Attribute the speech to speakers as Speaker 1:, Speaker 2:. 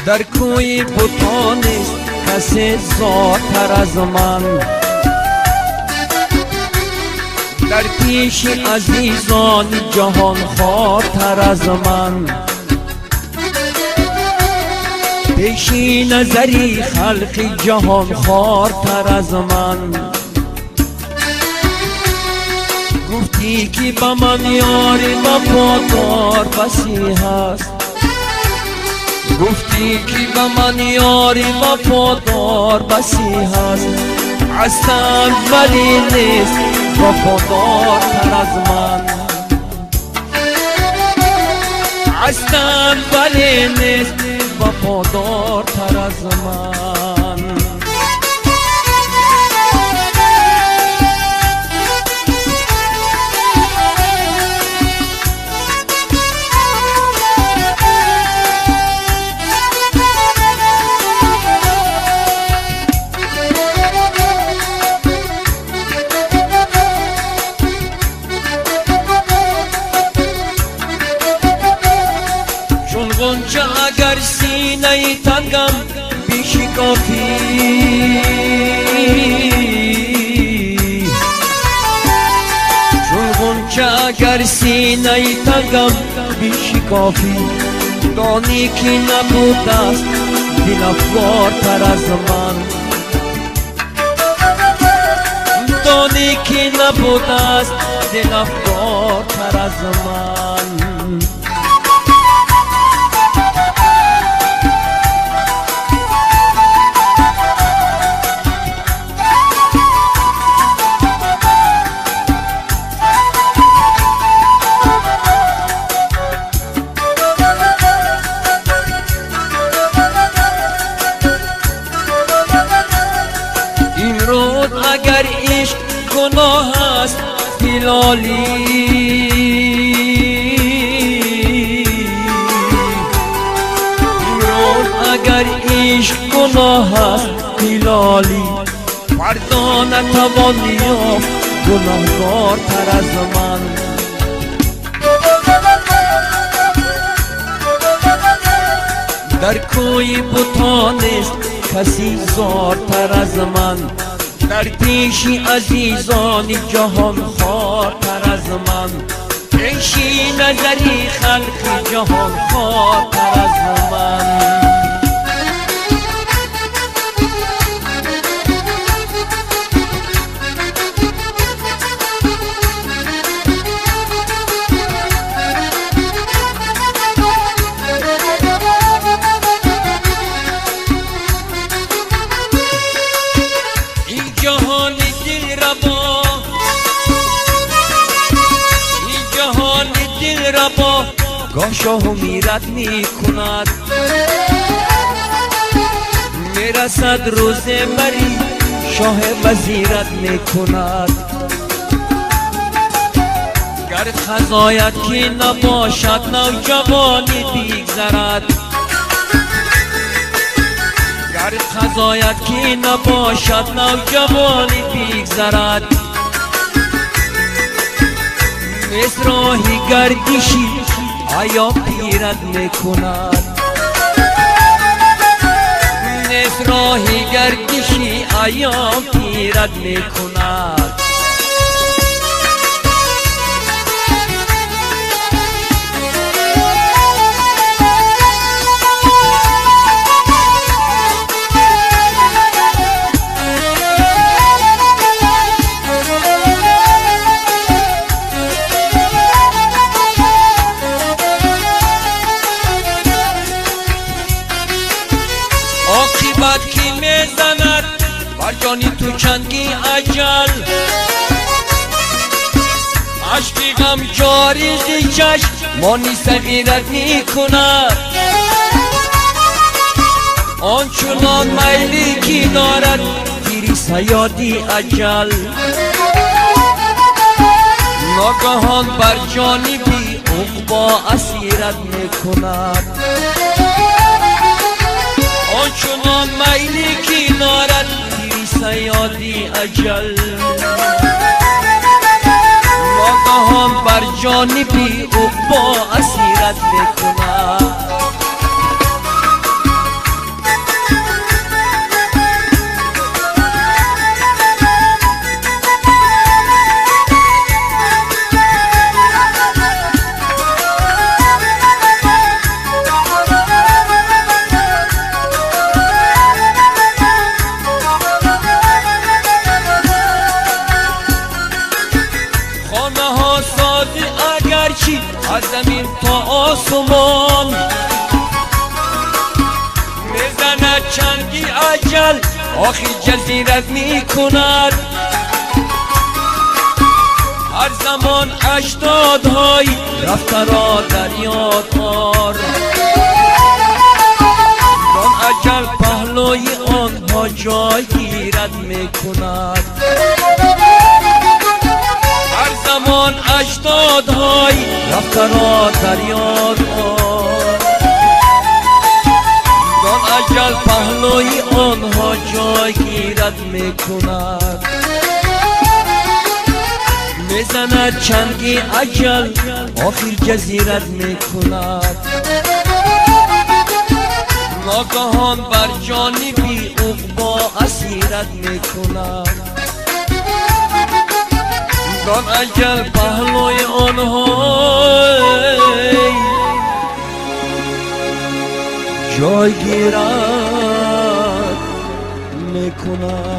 Speaker 1: در کوی بتان نیست کسی زادتر از من، در پیش عزیزان جهان خوارتر از من، پیش نظری خلق جهان خوارتر از من. گفتی که با من یاری وفادار بسی هست، گفتی که با من یاری وفادار بسی هست، هستند ولی نیست وفادارتر از من، هستند ولی نیست وفادارتر از من. غنچه اگر سینه تنگم بشکافی، چون غنچه اگر سینه تنگم بشکافی، دانی که نبود است دل افگارتر از من، دانی که نبود است دل افگارتر از من. اگر عشق گناه است هلالی، اگر عشق گناه است هلالی، فردا نتوان یافت گناهکارتر از من، در کوی بتان نیست کسی زارتر از من، در پیش عزیزان جهان خوارتر از من، پیش نظری خلق جهان خوارتر از من. جهان دل را با گاه شاه و میرت می کند، میرسد روز مری شاه وزیرت می کند، گر خزایت که نباشد نوجوانی بیگذرد، گر خزایت که نباشد نوجوانی بیگذرد، مصراحی گردشی آیا پیرت میکند، مصراحی گردشی آیا پیرت میکند. عاقبت کی میزند بر جانی تو چنگی اجل، عشقی غم جاری زی چشم مانی صغیرت می کند، آنچنان میلی کی دارد گیری سیادی اجل، ناگهان بر جانی بی عقبا اسیرت می کند، آنچنان میلی کی دارد گیری سیادی اجل، ناگهان بر جانبی عقبا اسیرت میکند. زمین تا آسمان میزند چنگی اجل آخی جزیرت میکند هر زمان اجدادهای رفته را در یاد آر آن اجل پهلوی آنها جای گیرد میکند هر زمان اجدادهای رفته را در یاد آر آن اجل پهلوی آنها جای گیرد میکند میزند چنگی اجل آخر جزیرت میکند ناگهان بر جانبی عقبی اسیرت میکند آن اجل پهلوی آنها جای گیرد میکند